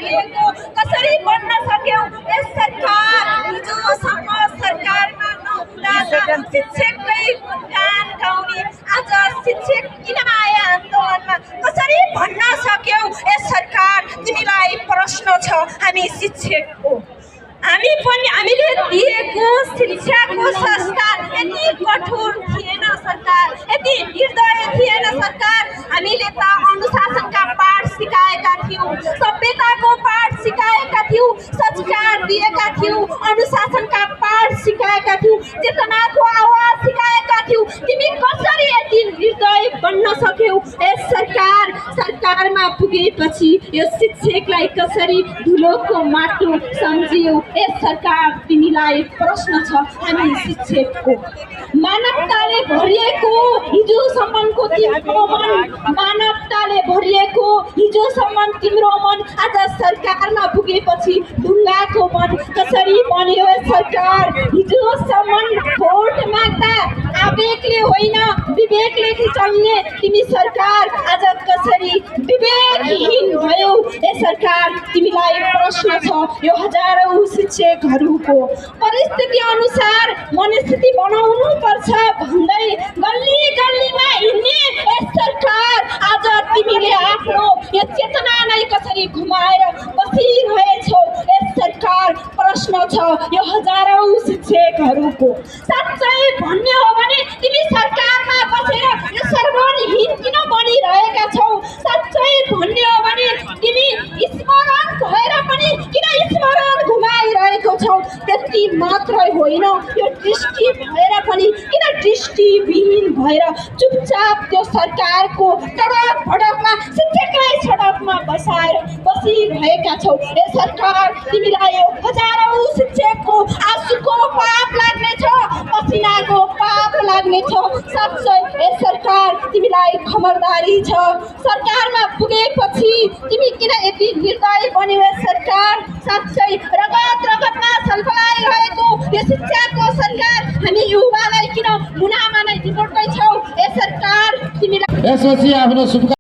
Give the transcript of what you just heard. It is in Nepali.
भरिएको कसरी बन्न सक्यौ यस सरकार हिजोसम्म सरकारमा नहुँदा शिक्षककै गान गाउने आज शिक्षक किन आए आन्दोलनमा कसरी भन्न सक्यौ यस सरकार तिमीलाई प्रश्न छ हामी शिक्षकको हामीले दिएको शिक्षाको संस्कार यति कठोर थिएन सरकार यति निर्दय थिएन सरकार हामीले त अनुशासनका पाठ सिकाएका थियौँ सभ्यताको पाठ सिकाएका थियौँ संस्कार दिएका थियौँ अनुशासनका पाठ सिकाएका थियौँ चेतनाको आवाज सिकाएका थियौँ तिमी कसरी यति निर्दय बन्न सक्यौ यस सरकारमा पुगेपछि यो शिक्षकलाई कसरी धुलोको माटो सम्झियौ यस सरकार तिमीलाई प्रश्न छ हामी शिक्षकको मानवताले भरिएको हिजोसम्मको तिम्रो मन मानवताले भरिएको हिजोसम्म तिम्रो मन आज सरकारमा पुगेपछि ढुङ्गाको मन कसरी बन्यो सरकार हिजोसम्म भोट माग्दा आवेगले होइन विवेकले चल्ने तिमी सरकार आज कसरी विवेकहीन भयौ ए सरकार तिमीलाई प्रश्न छ यो हजारौं शिक्षकहरूको परिस्थिति अनुसार मनस्थिति बनाउनु पर्छ भन्दै गल्ली गल्लीमा हिँड्ने यस सरकार आज तिमीले आफ्नो यो चेतना नै कसरी घुमाएर बसिरहेछौ यस सरकार प्रश्न छ यो हजारौं शिक्षकहरूको साँच्चै भन्ने हो भने तिमी सरकारमा बसेर यो सर्वहीन किन बनिरहेका छौ साँच्चै भन्ने हो भने तिमी स्मरण भएर पनि किन स्मरण घुमाइरहेको छौ त्यति मात्रै होइन यो दृष्टि भएर पनि किन दृष्टिविहीन भएर चुपचाप त्यो सरकारको सडक भडकमा शिक्षकलाई सडकमा बसाएर बसिरहेका छौ ए सरकार तिमीलाई यो हजारौं शिक्षकको आँसुको पाप लाग्नेछ पसिनाको पाप लाग्नेछ साँच्चै ए सरकार तिमीलाई खबरदारी छ सरकारमा पुगेपछि तिमी किन यति निर्दय बन्यौ सरकार साँच्चै रगत रगतमा छलफलाइरहेको यो शिक्षाको सरकार हामी युवालाई किन मुनामा नै बिगार्दैछौ ए सरकार तिमीलाई यसपछि आफ्नो